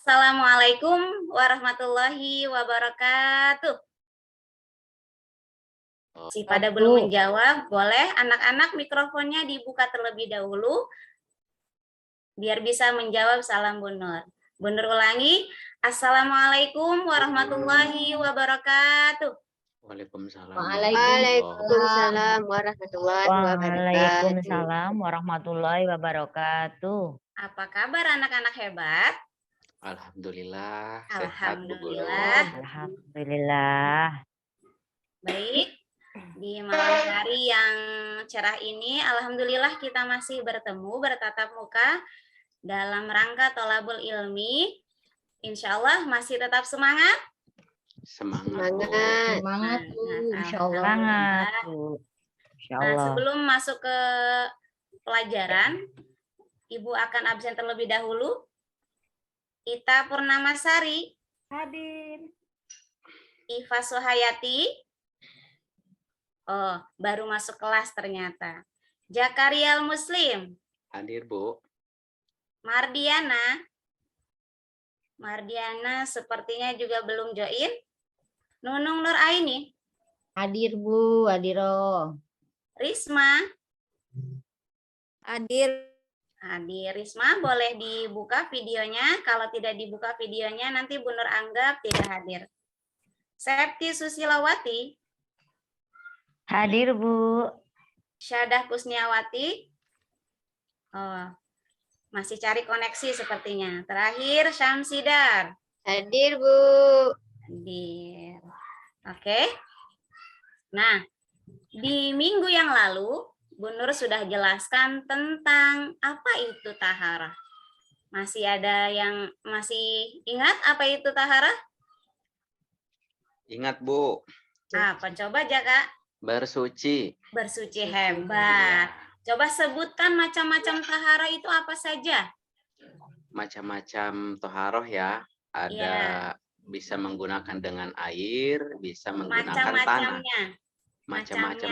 Assalamualaikum warahmatullahi wabarakatuh. Si pada belum menjawab, boleh anak-anak mikrofonnya dibuka terlebih dahulu biar bisa menjawab salam Bu Nur. Bu Nur ulangi, Assalamualaikum warahmatullahi wabarakatuh. Waalaikumsalam warahmatullahi wabarakatuh. Waalaikumsalam warahmatullahi wabarakatuh. Apa kabar anak-anak hebat? Alhamdulillah, sehat Bu Guru. Alhamdulillah. Baik, di malam hari yang cerah ini, alhamdulillah kita masih bertemu bertatap muka dalam rangka tholabul ilmi. Insya Allah masih tetap semangat. Semangat Bu. Semangat Bu, insya Allah. Semangat Bu. Insya Nah, Allah. sebelum masuk ke pelajaran, Ibu akan absen terlebih dahulu. Ita Purnamasari. Hadir. Iva Suhayati. Oh, baru masuk kelas ternyata. Jakarial Muslim. Hadir Bu. Mardiana. Mardiana sepertinya juga belum join. Nunung Nur Aini. Hadir Bu, hadiro. Risma. Hadir. Hadir. Risma boleh dibuka videonya. Kalau tidak dibuka videonya nanti Bu Nur anggap tidak hadir. Septi Susilawati. Hadir Bu. Syadah Kusniawati. Oh, masih cari koneksi sepertinya. Terakhir Syamsidar. Hadir Bu. Hadir. Oke. Nah, di minggu yang lalu Bu Nur sudah jelaskan tentang apa itu taharah. Masih ada yang masih ingat apa itu taharah? Ingat Bu, Apa? Coba Jaka. bersuci. Bersuci hebat. Coba sebutkan macam-macam taharah itu apa saja? Macam-macam toharoh ya. Ada bisa menggunakan dengan air, bisa menggunakan tanah. Macam-macamnya. Macam-macam.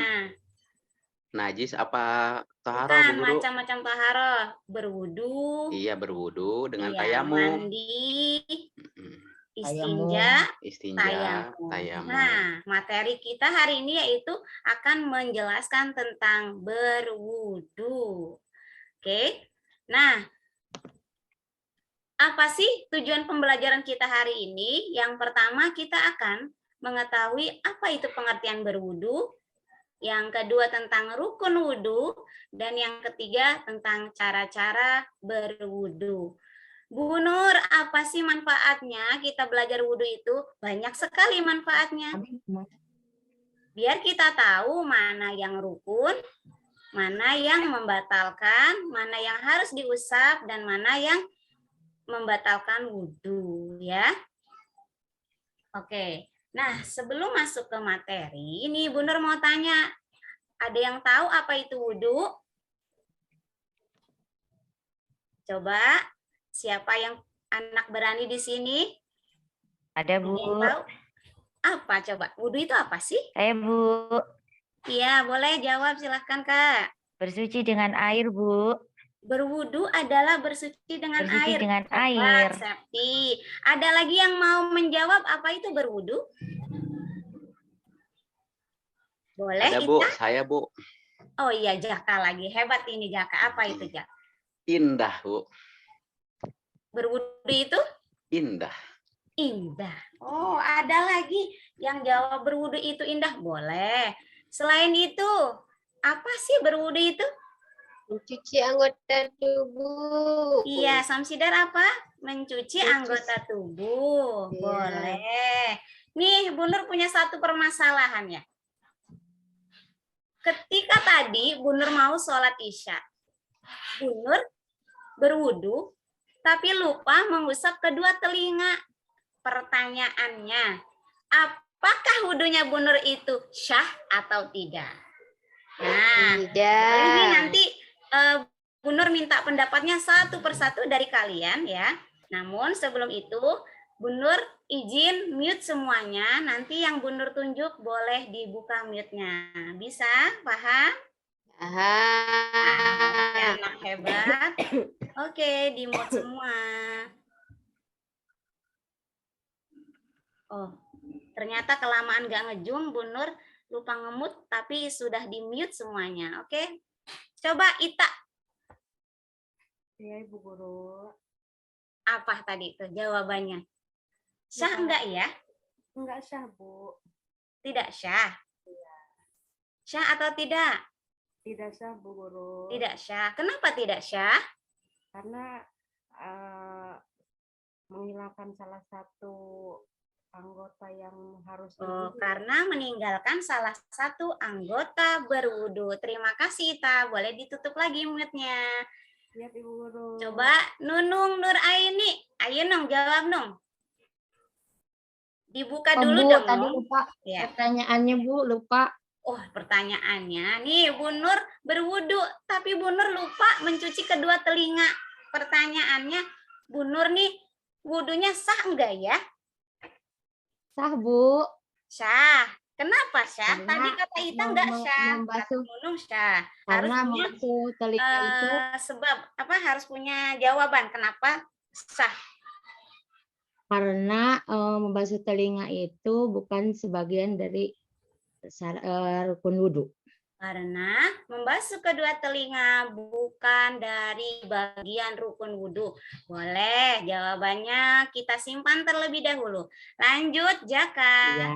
Najis apa toharoh Bukan Bu Guru? macam-macam taharah. Berwudu. Iya, berwudu dengan Iya, tayamum. mandi. Mm-mm. Istinja. Istinja, Tayamum. tayamum. Nah, materi kita hari ini yaitu akan menjelaskan tentang berwudu. Oke. Nah, apa sih tujuan pembelajaran kita hari ini? Yang pertama, kita akan mengetahui apa itu pengertian berwudu. Yang kedua tentang rukun wudu. Dan yang ketiga tentang cara-cara berwudu. Bu Nur, apa sih manfaatnya kita belajar wudhu itu? Banyak sekali manfaatnya. Biar kita tahu mana yang rukun, mana yang membatalkan, mana yang harus diusap, dan mana yang membatalkan wudhu. Ya. Oke, nah sebelum masuk ke materi, ini Bu Nur mau tanya, ada yang tahu apa itu wudhu? Coba. Siapa yang anak berani di sini? Ada Bu. Tahu? Apa coba? Wudhu itu apa sih? Bu. Iya, boleh jawab silahkan Kak. Bersuci dengan air Bu. Berwudhu adalah bersuci dengan Bersuci air. dengan Hebat, air. Septi. Ada lagi yang mau menjawab apa itu berwudhu? Boleh? Ada Bu, Ita? saya Bu. Oh iya, Jaka lagi. Hebat ini Jaka. Apa itu Jaka? Indah Bu. Berwudhu itu? Indah. Indah. Oh, ada lagi yang jawab berwudhu itu indah. Boleh. Selain itu, apa sih berwudhu itu? Mencuci anggota tubuh. Iya, Samsidar apa? Mencuci anggota tubuh. Iya. Boleh. Nih, Bu Nur punya satu permasalahan ya. Ketika tadi Bu Nur mau sholat Isya. Bu Nur berwudhu, tapi lupa mengusap kedua telinga. Pertanyaannya, apakah wudhunya Bu Nur itu syah atau tidak? Nah, Tidak. ini nanti Bu Nur minta pendapatnya satu persatu dari kalian ya. Namun sebelum itu, Bu Nur izin mute semuanya. Nanti yang Bu Nur tunjuk boleh dibuka mute-nya. Bisa? Paham? Anak hebat. Oke, di mute semua. Oh, ternyata kelamaan nggak ngejum, Bu Nur lupa ngemut, tapi sudah di mute semuanya. Oke, coba Ita. Iya, Ibu Guru. Apa tadi itu jawabannya? Syah enggak ya? Enggak syah, Bu. Tidak syah. Syah atau tidak? Tidak syah, Bu Guru. Tidak syah. Kenapa tidak syah? Karena menghilangkan salah satu anggota yang harus Oh, diwudu. karena meninggalkan salah satu anggota berwudu. Terima kasih, Ita. Boleh ditutup lagi mute-nya. Siap, Ibu Guru. Coba Nunung Nur Aini. Ayo Nung, jawab Nung. Dibuka Oh, dulu Bu, dong, tadi Nung. lupa Ya. pertanyaannya, Bu, lupa. Oh, pertanyaannya. Nih, Bu Nur berwudu, tapi Bu Nur lupa mencuci kedua telinga. Pertanyaannya, Bu Nur nih, wudunya sah enggak ya? Sah, Bu. Syah. Kenapa syah? Karena Tadi kata Ita enggak syah. Kata membasuh, Nunung syah. Harus karena punya membasuh telinga itu sebab apa harus punya jawaban kenapa sah. karena membasuh telinga itu bukan sebagian dari rukun wudhu. Karena membasuh kedua telinga bukan dari bagian rukun wudhu. Boleh, jawabannya kita simpan terlebih dahulu. Lanjut, Jaka. Iya.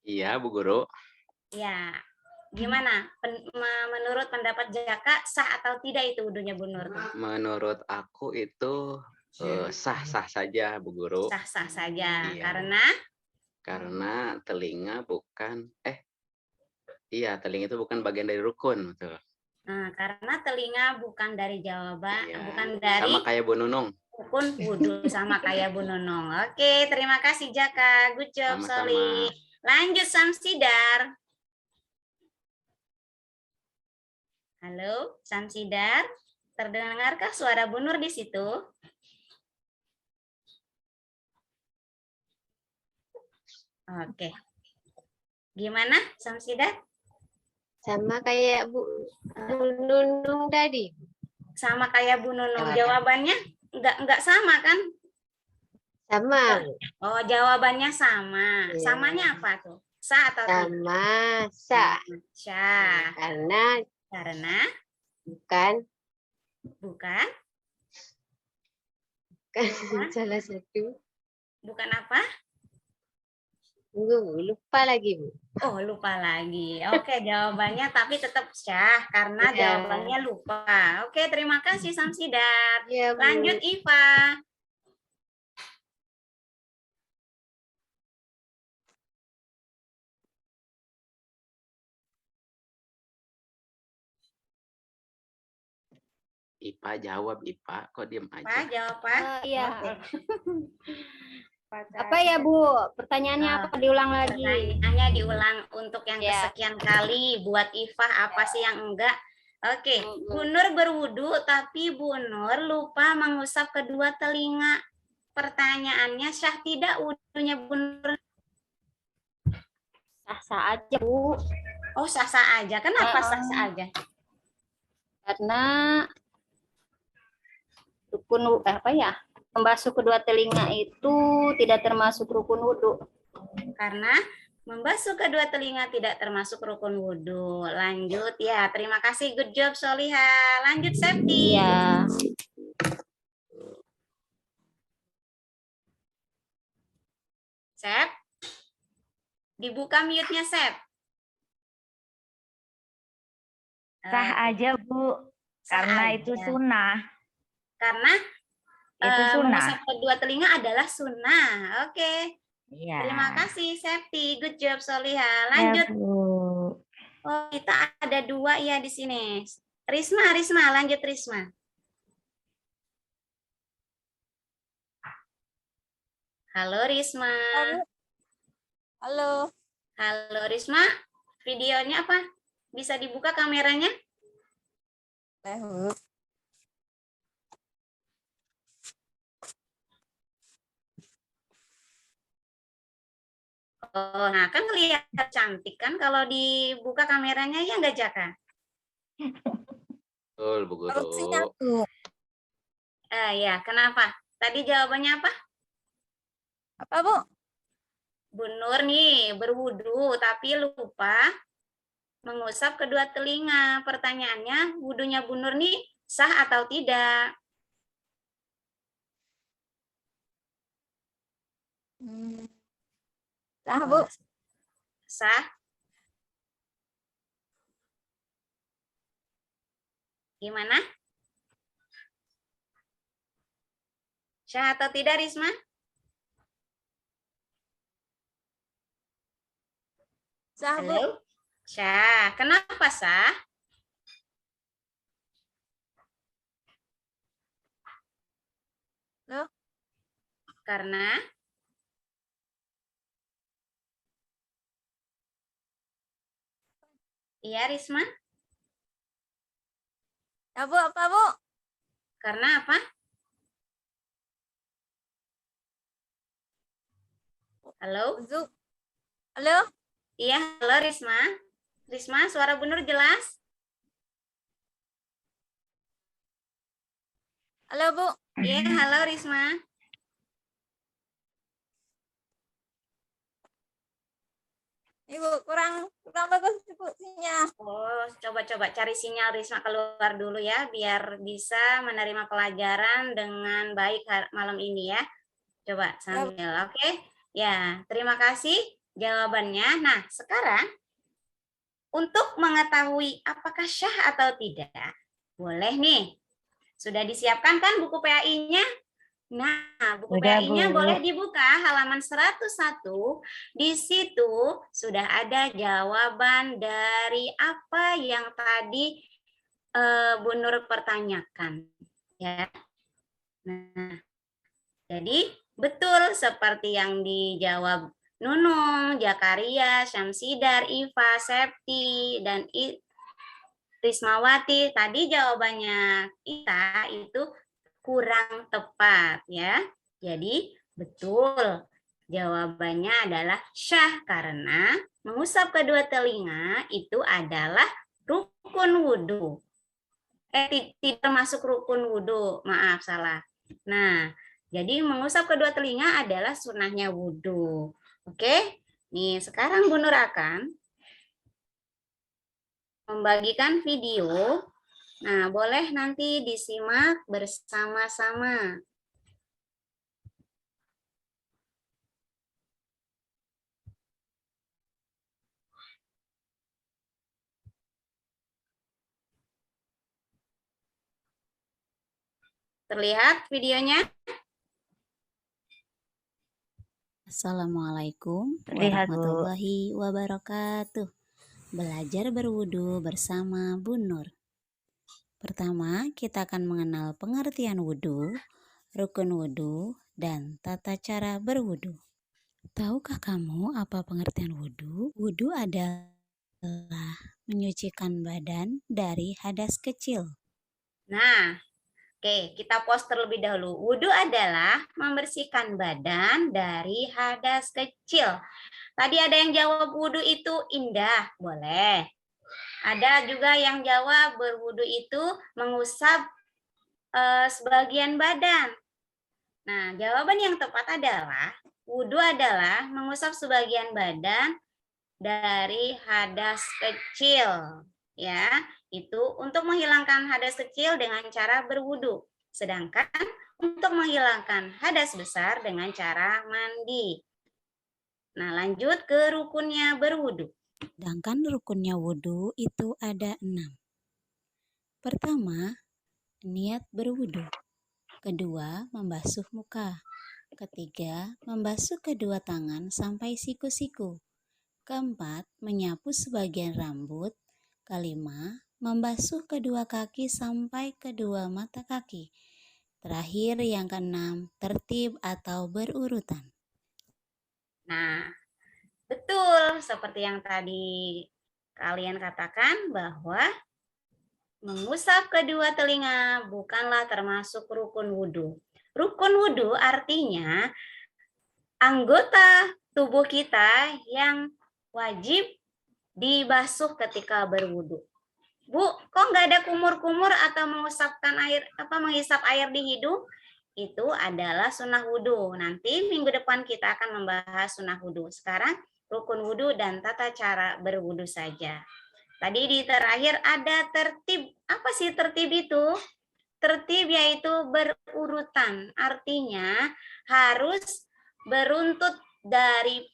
Iya, Bu Guru. Ya, gimana? Menurut pendapat Jaka, sah atau tidak itu wudhunya Bu Nur? Menurut aku itu sah-sah saja, Bu Guru. Sah-sah saja. Iya. Karena telinga bukan iya, telinga itu bukan bagian dari rukun, betul. nah, karena telinga bukan dari jawaban, Iya. bukan dari Sama kayak Bu Nunung. rukun wudhu, sama kayak Bu Nunung. Oke, terima kasih Jaka. Good job, Sama-sama. Soli. Lanjut Samsidar. Halo, Samsidar. Terdengarkah suara Bu Nur di situ? Oke. Gimana, Samsidar? Sama kayak Bu Nunung tadi. Sama kayak Bu Nunung. Jawaban. Jawabannya enggak sama kan? Sama. Oh, jawabannya sama. Iya. Samanya apa tuh? Sah atau tidak? Sama sah. Syah. Karena Bukan bukan salah satu. bukan apa? Lupa lagi, Bu. Oh, lupa lagi. Oke, jawabannya tapi tetap syah karena Iya. jawabannya lupa. Oke, terima kasih Samsidar. Iya, Bu. Lanjut Iva. IPA jawab, IPA. Kok diem Pak, aja? jawab Pak. Iya. Oke. Apa ya, Bu? Pertanyaannya apa? Diulang lagi. Pertanyaannya diulang untuk yang Ya. kesekian kali. Buat Iva apa sih yang enggak? Oke, Bu Nur berwudu tapi Bu Nur lupa mengusap kedua telinga. Pertanyaannya syah tidak wudunya Bu Nur? Sah-sah aja, Bu. Oh, sah-sah aja. Kenapa sah-sah aja? Karena rukun apa ya? Membasuh kedua telinga itu tidak termasuk rukun wudhu. Karena membasuh kedua telinga tidak termasuk rukun wudhu. Lanjut ya, terima kasih. Good job Soliha. Lanjut Septi. Iya. Sep. Dibuka mute-nya Sep. Sah aja, Bu. Sah Karena aja. itu sunnah. Karena Itu sunnah. mengusap kedua telinga adalah sunnah. Oke. Iya. Terima kasih Septi. Good job Soliha. Ya, Lanjut. Bu. Oh, kita ada dua ya di sini. Risma, lanjut Risma. Halo Risma. Halo. Halo Risma. Videonya apa? Bisa dibuka kameranya? Oh, nah kan kelihatan cantik kan kalau dibuka kameranya ya enggak Jaka? Betul, Bu Guru. Ya, kenapa? Tadi jawabannya apa? Apa, Bu? Bu Nur nih berwudu tapi lupa mengusap kedua telinga. Pertanyaannya, wudunya Bu Nur nih sah atau tidak? Sah, Bu. Sah? Gimana? Sah atau tidak, Risma? Sah, Bu. Halo? Sah. Kenapa sah? Loh? Karena iya, Risma. Ya, Bu, apa, Bu? Karena apa? Halo? Wudu. Halo? Iya, halo Risma. Risma, suara Bu Nur jelas? Halo, Bu. Iya, halo Risma. Ibu kurang bagus Bu sinyal. Oh, coba-coba cari sinyal Risma keluar dulu ya, biar bisa menerima pelajaran dengan baik malam ini ya. Coba sambil, oke? Ya, terima kasih jawabannya. Nah, sekarang untuk mengetahui apakah syah atau tidak, boleh nih. Sudah disiapkan kan buku PAI-nya? Nah, buku Udah, PAI-nya Bu. boleh dibuka halaman 101. Di situ sudah ada jawaban dari apa yang tadi Bu Nur pertanyakan. Ya. Nah, jadi betul seperti yang dijawab Nunung, Jakaria, Syamsidar, Iva, Septi, dan Rismawati. Tadi jawabannya kita itu kurang tepat ya. Jadi betul jawabannya adalah syah karena mengusap kedua telinga itu adalah rukun wudhu. Tidak termasuk rukun wudhu, maaf salah. Nah, jadi mengusap kedua telinga adalah sunnahnya wudhu. Oke, nih sekarang Bu Nur akan membagikan video. Nah, boleh nanti disimak bersama-sama. Terlihat videonya? Assalamualaikum Terlihat, Bu. warahmatullahi wabarakatuh. Belajar berwudu bersama Bu Nur. Pertama, kita akan mengenal pengertian wudu, rukun wudu, dan tata cara berwudu. Tahukah kamu apa pengertian wudu? Wudu adalah menyucikan badan dari hadas kecil. Nah, oke, kita pause terlebih dahulu. Wudhu adalah membersihkan badan dari hadas kecil. Tadi ada yang jawab wudhu itu indah, boleh. Ada juga yang jawab berwudhu itu mengusap sebagian badan. Nah, jawaban yang tepat adalah wudhu adalah mengusap sebagian badan dari hadas kecil. Ya, itu untuk menghilangkan hadas kecil dengan cara berwudu. Sedangkan untuk menghilangkan hadas besar dengan cara mandi. Nah, lanjut ke rukunnya berwudu. Sedangkan rukunnya wudu itu ada 6. Pertama, niat berwudu. Kedua, membasuh muka. Ketiga, membasuh kedua tangan sampai siku-siku. Keempat, menyapu sebagian rambut. Kelima, membasuh kedua kaki sampai kedua mata kaki. Terakhir yang keenam, tertib atau berurutan. Nah, betul seperti yang tadi kalian katakan bahwa mengusap kedua telinga bukanlah termasuk rukun wudhu. Rukun wudhu artinya anggota tubuh kita yang wajib dibasuh ketika berwudhu. Bu, kok nggak ada kumur-kumur atau menghisap air di hidung? itu adalah sunnah wudhu. Nanti minggu depan kita akan membahas sunnah wudhu. Sekarang rukun wudhu dan tata cara berwudhu saja. Tadi di terakhir ada tertib. Apa sih tertib itu? Tertib yaitu berurutan. Artinya harus beruntut dari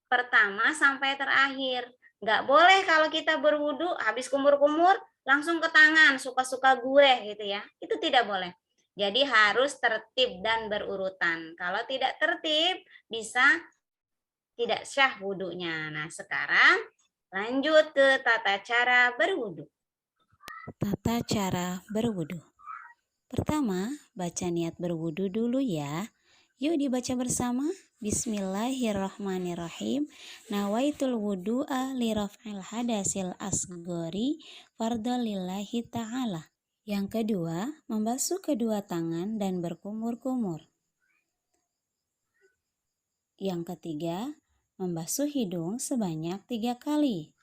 pertama sampai terakhir. Nggak boleh kalau kita berwudhu habis kumur-kumur langsung ke tangan, suka-suka gue gitu ya. Itu tidak boleh. Jadi harus tertib dan berurutan. Kalau tidak tertib bisa tidak syah wudhunya. Nah sekarang lanjut ke tata cara berwudhu. Tata cara berwudu. Pertama, baca niat berwudu dulu ya. Yuk dibaca bersama. Bismillahirrahmanirrahim. Nawaitul wudu'a li raf'il hadasil asgori fardhu lillahi ta'ala. Yang kedua, membasuh kedua tangan dan berkumur-kumur. Yang ketiga, membasuh hidung sebanyak 3 kali.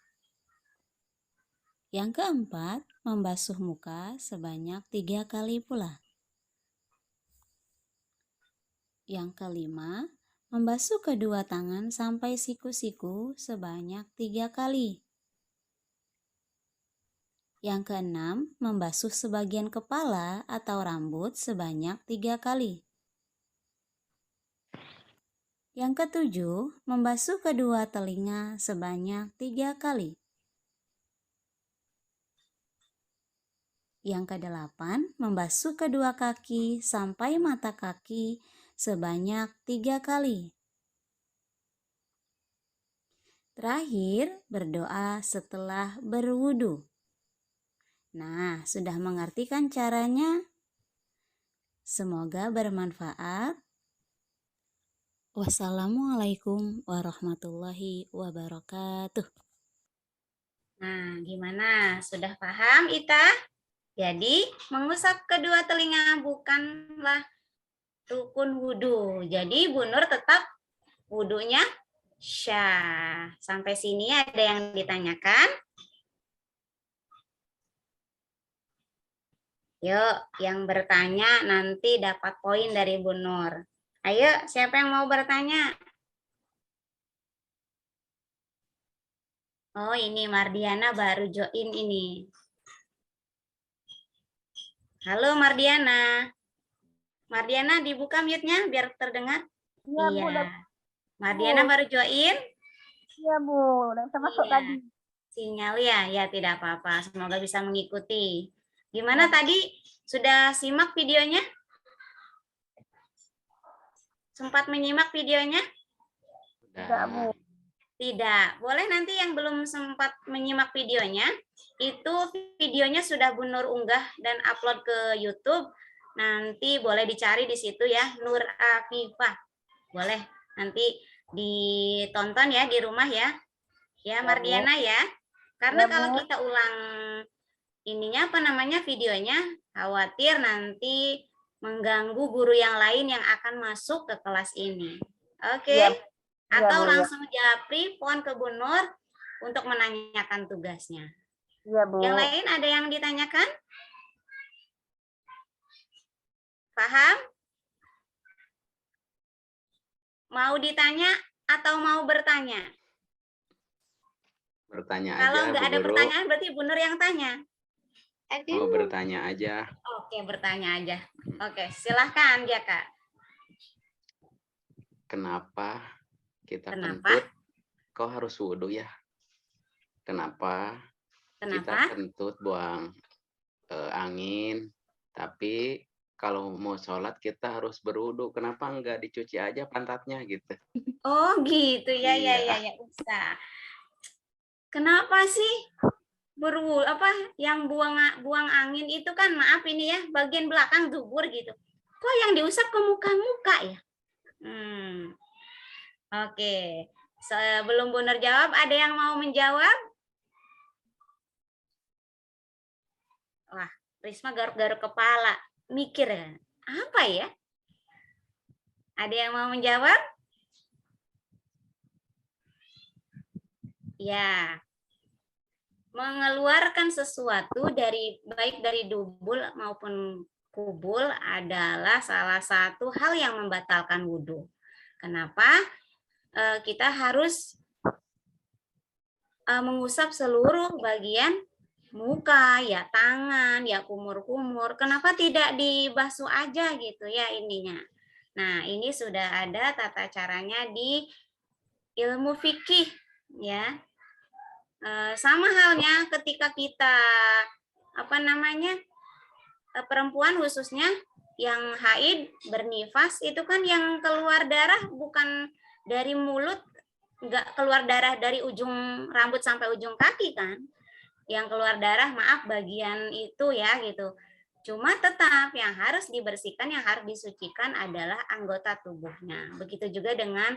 Yang keempat, membasuh muka sebanyak 3 kali pula. Yang kelima, membasuh kedua tangan sampai siku-siku sebanyak 3 kali. Yang keenam, membasuh sebagian kepala atau rambut sebanyak 3 kali. Yang ketujuh, membasuh kedua telinga sebanyak 3 kali. Yang kedelapan, membasuh kedua kaki sampai mata kaki sebanyak 3 kali. Terakhir, berdoa setelah berwudu. Nah, sudah mengerti kan caranya? Semoga bermanfaat. Wassalamualaikum warahmatullahi wabarakatuh. Nah, gimana? Sudah paham, Ita? Jadi, mengusap kedua telinga bukanlah rukun wudhu. Jadi, Bu Nur tetap wudhunya syah. Sampai sini ada yang ditanyakan? Yuk, yang bertanya nanti dapat poin dari Bu Nur. Ayo, siapa yang mau bertanya? Oh, ini Mardiana baru join ini. Halo Mardiana. Mardiana dibuka mute-nya biar terdengar. Iya, Bu. Mardiana baru join? Iya, Bu. Udah bisa masuk Iya. tadi. Sinyal ya? Ya tidak apa-apa. Semoga bisa mengikuti. Gimana tadi? Sudah simak videonya? Sempat menyimak videonya? Enggak, Bu. Tidak. Boleh nanti yang belum sempat menyimak videonya, itu videonya sudah Bu Nur unggah dan upload ke YouTube. Nanti boleh dicari di situ ya, Nur Afifah. Boleh nanti ditonton ya di rumah ya. Ya Mardiana ya. Karena kalau kita ulang ininya videonya, khawatir nanti mengganggu guru yang lain yang akan masuk ke kelas ini. Oke. Atau langsung japri pohon ke Bu Nur untuk menanyakan tugasnya. Iya, Bu. Yang lain ada yang ditanyakan? Paham? Mau ditanya atau mau bertanya? Bertanya Kalau aja, nggak Bu ada Guru. pertanyaan berarti Bu Nur yang tanya. Mau bertanya aja. Oke, bertanya aja. Oke, silahkan ya Kak. Kenapa kita Kenapa? kentut kok harus wudhu ya? Kenapa kita Kenapa? kentut buang angin, tapi kalau mau sholat kita harus berwudhu. Kenapa enggak dicuci aja pantatnya gitu? Oh gitu ya, Iya. ya usah. Kenapa sih yang buang angin itu kan maaf ini ya bagian belakang dubur gitu. Kok yang diusap ke muka-muka ya? Oke. Sebelum Bu Nur jawab, ada yang mau menjawab? Wah, Risma garuk-garuk kepala, mikir ya. Apa ya? Ada yang mau menjawab? Ya. Mengeluarkan sesuatu baik dari dubur maupun kubul adalah salah satu hal yang membatalkan wudhu. Kenapa? Kita harus mengusap seluruh bagian muka, ya tangan, ya kumur-kumur. Kenapa tidak dibasuh aja gitu ya ininya? Nah, ini sudah ada tata caranya di ilmu fikih ya. Sama halnya ketika kita perempuan khususnya yang haid bernifas itu kan yang keluar darah bukan dari mulut, nggak keluar darah dari ujung rambut sampai ujung kaki kan. Yang keluar darah maaf bagian itu ya gitu. Cuma tetap yang harus dibersihkan, yang harus disucikan adalah anggota tubuhnya. Begitu juga dengan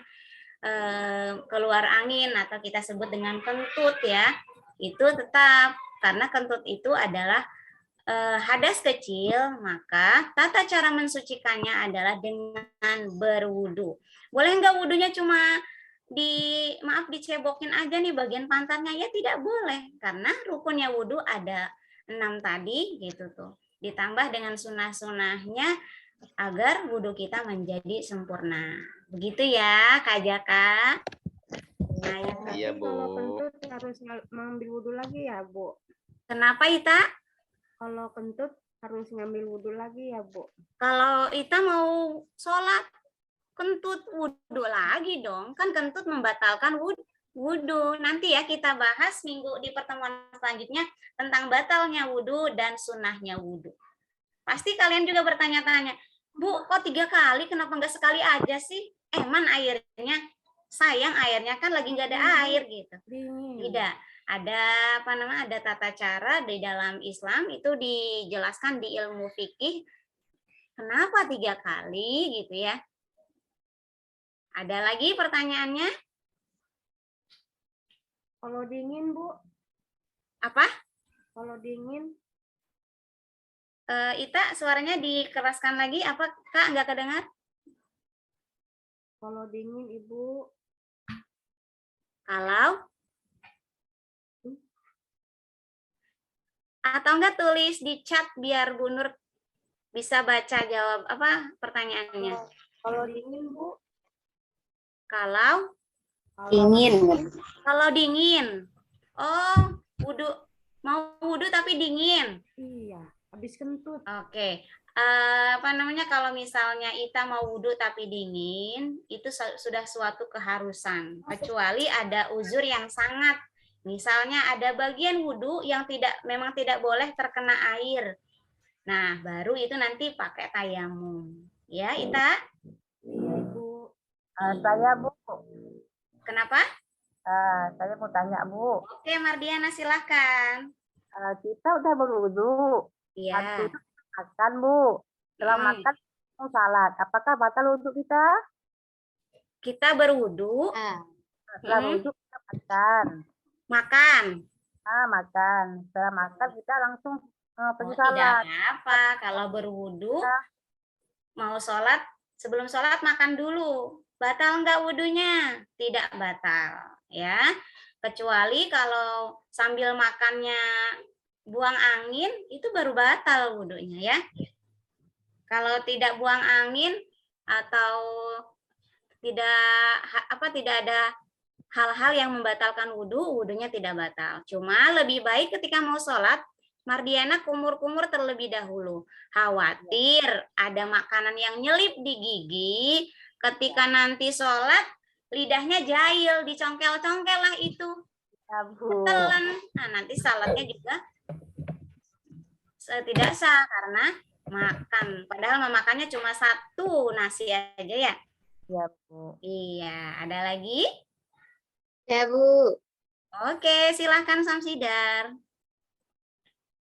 keluar angin atau kita sebut dengan kentut ya. Itu tetap karena kentut itu adalah hadas kecil, maka tata cara mensucikannya adalah dengan berwudu. Boleh nggak wudunya cuma dicebokin aja nih bagian pantatnya? Ya tidak boleh, karena rukunnya wudu ada 6 tadi gitu tuh. Ditambah dengan sunah-sunahnya agar wudu kita menjadi sempurna. Begitu ya, Kak Jaka. Nah, Iya, Tapi Bu. kalau kentut harus mengambil wudhu lagi ya, Bu. kenapa Ita? Kalau kentut harus ngambil wudhu lagi ya, Bu. Kalau Ita mau sholat, kentut wudhu lagi dong. Kan kentut membatalkan wudhu. Nanti ya kita bahas di pertemuan selanjutnya tentang batalnya wudhu dan sunnahnya wudhu. Pasti kalian juga bertanya-tanya, Bu, kok 3 kali? Kenapa nggak sekali aja sih? Man airnya, sayang airnya kan lagi nggak ada air gitu. Dingin. Tidak. Ada ada tata cara di dalam Islam itu dijelaskan di ilmu fikih. Kenapa 3 kali gitu ya? Ada lagi pertanyaannya? Kalau dingin, Bu. Apa? Kalau dingin, Ita, suaranya dikeraskan lagi. Apa Kak nggak kedengar? kalau dingin, Ibu. Kalau? Atau enggak tulis di chat biar Bu Nur bisa baca jawab pertanyaannya. Kalau dingin, Bu. Kalau Dingin. kalau dingin. Oh, mau wudhu tapi dingin. Iya, habis kentut. Oke. Kalau misalnya Ita mau wudhu tapi dingin, itu sudah suatu keharusan. Kecuali ada uzur yang sangat. Misalnya ada bagian wudhu yang memang tidak boleh terkena air. Nah, baru itu nanti pakai tayamum. Ya, Ita? Iya, Ibu. Saya Bu, Kenapa? saya mau tanya Bu, Oke, Mardiana silahkan. kita udah berwudu, Iya. habis itu makan Bu, setelah makan mau salat, apakah batal wudhu kita? Kita berwudu, Setelah wudhu kita makan, makan. makan, setelah makan kita langsung pergi Tidak salat. apa-apa. Kalau berwudu, mau sholat, sebelum sholat makan dulu. Batal enggak wudunya? Tidak batal. Ya, kecuali kalau sambil makannya buang angin, itu baru batal wudunya ya. Kalau tidak buang angin atau tidak ada hal-hal yang membatalkan wudhu, wudhunya tidak batal. Cuma lebih baik ketika mau sholat, Mardiana kumur-kumur terlebih dahulu. Khawatir ada makanan yang nyelip di gigi, ketika nanti sholat, lidahnya jahil, dicongkel-congkel lah itu. Ya Bu. Telan. Nah, nanti salatnya juga tidak sah karena makan. Padahal memakannya cuma 1 nasi aja ya. Ya Bu. Iya, ada lagi? Ya, Bu. Oke, silahkan Samsidar.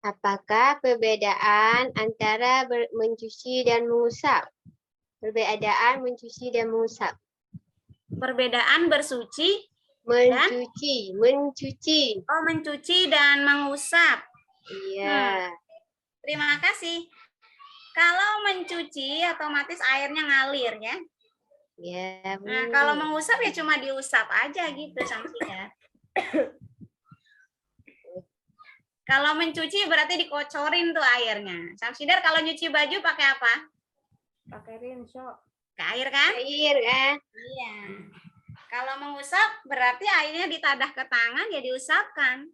Apakah perbedaan antara mencuci dan mengusap? Perbedaan mencuci dan mengusap. Perbedaan bersuci, Mencuci. oh mencuci dan mengusap. Iya. Terima kasih. Kalau mencuci otomatis airnya ngalir ya. Ya, Bu. Nah, kalau mengusap ya cuma diusap aja gitu Samsidar. Kalau mencuci berarti dikocorin tuh airnya. Samsidar kalau nyuci baju pakai apa? Pakai rinso. Ke air kan? Air kan? Iya. Kalau mengusap berarti airnya ditadah ke tangan ya diusapkan.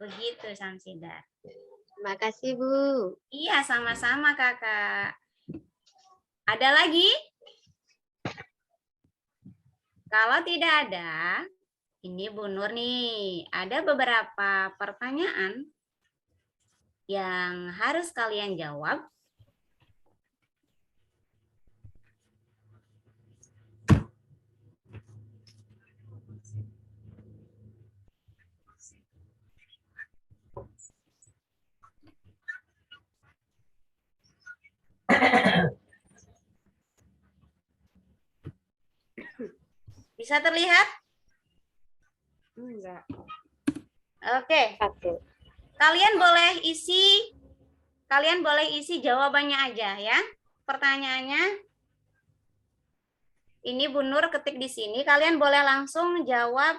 Begitu Samsidar. Terima kasih, Bu. Iya, sama-sama Kakak. Ada lagi? Kalau tidak ada, ini Bu Nur nih, ada beberapa pertanyaan yang harus kalian jawab. Bisa terlihat? Enggak. Oke. Kalian boleh isi jawabannya aja ya. Pertanyaannya ini Bu Nur ketik di sini, kalian boleh langsung jawab.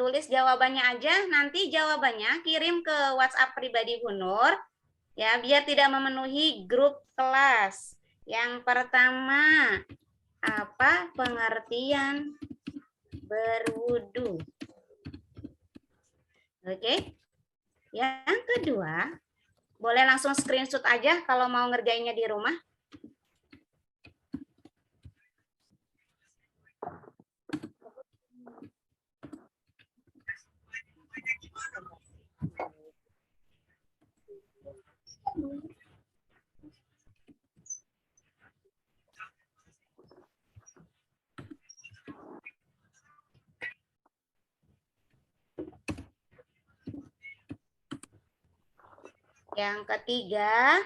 Tulis jawabannya aja, nanti jawabannya kirim ke WhatsApp pribadi Bu Nur ya, biar tidak memenuhi grup kelas. Yang pertama, apa pengertian berwudu? Oke. Yang kedua, boleh langsung screenshot aja kalau mau ngerjainnya di rumah. Yang ketiga,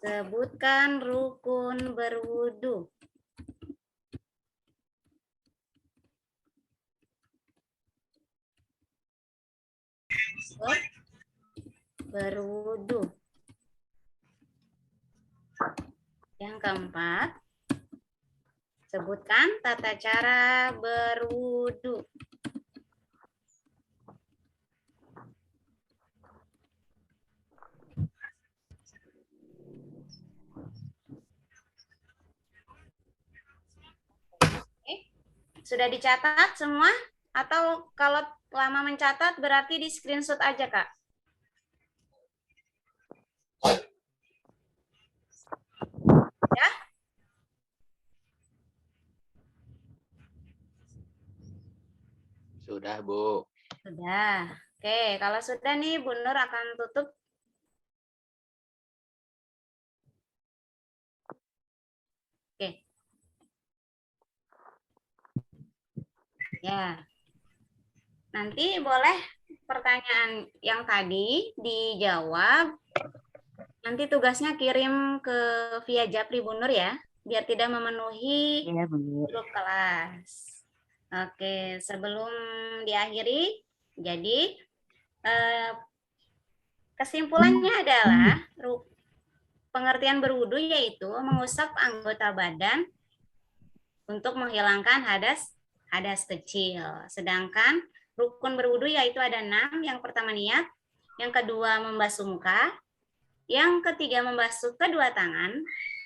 sebutkan rukun berwudu. Berwudu. Yang keempat, sebutkan tata cara berwudu. Sudah dicatat semua? Atau kalau lama mencatat berarti di screenshot aja, Kak? Ya? Sudah, Bu. Sudah. Oke, kalau sudah nih Bu Nur akan tutup. Oke. Ya. Nanti boleh pertanyaan yang tadi dijawab. Nanti tugasnya kirim ke via Japri Bu Nur ya, biar tidak memenuhi grup kelas. Oke, sebelum diakhiri, jadi kesimpulannya adalah pengertian berwudu yaitu mengusap anggota badan untuk menghilangkan hadas kecil. Sedangkan rukun berwudu yaitu ada 6. Yang pertama niat, yang kedua membasuh muka, yang ketiga membasuh kedua tangan,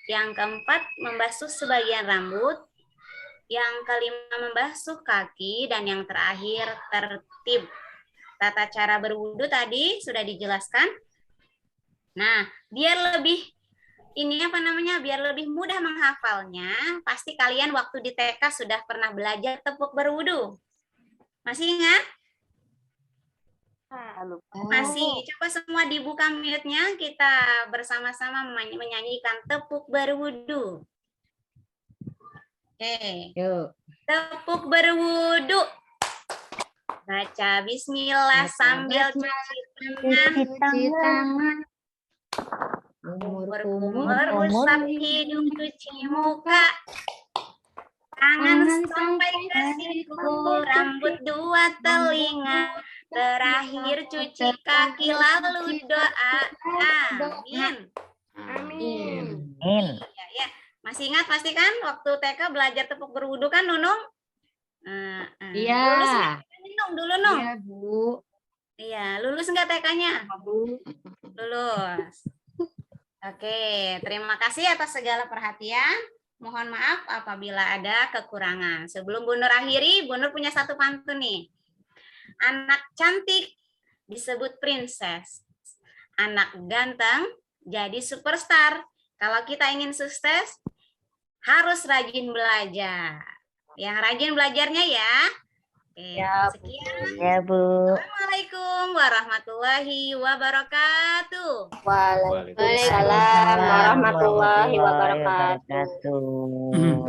yang keempat membasuh sebagian rambut, yang kelima membasuh kaki, dan yang terakhir tertib. Tata cara berwudu tadi sudah dijelaskan. Nah, biar lebih biar lebih mudah menghafalnya, pasti kalian waktu di TK sudah pernah belajar tepuk berwudu. Masih ingat? Masih. Coba semua dibuka mute-nya, kita bersama-sama menyanyikan tepuk berwudu. Oke. Yuk. Tepuk berwudu. Baca bismillah sambil cuci tangan. Kumur-kumur usap hidung, cuci muka. Tangan sampai ke siku, rambut 2 telinga. Terakhir cuci kaki lalu doa. Amin. Amin. Ya. Masih ingat pasti kan waktu TK belajar tepuk berwudu kan Nunung? Iya. Nunung dulu Nung. Iya, Bu. Iya, lulus nggak TK-nya? Bu. Lulus. Oke, terima kasih atas segala perhatian. Mohon maaf apabila ada kekurangan. Sebelum Bu Nur akhiri, Bu Nur punya satu pantun nih. Anak cantik disebut princess. Anak ganteng jadi superstar. Kalau kita ingin sukses, harus rajin belajar. Yang rajin belajarnya ya. Oke, Ya, Bu. sekian. Ya, Bu. Assalamualaikum warahmatullahi wabarakatuh. Waalaikumsalam warahmatullahi wabarakatuh. wabarakatuh.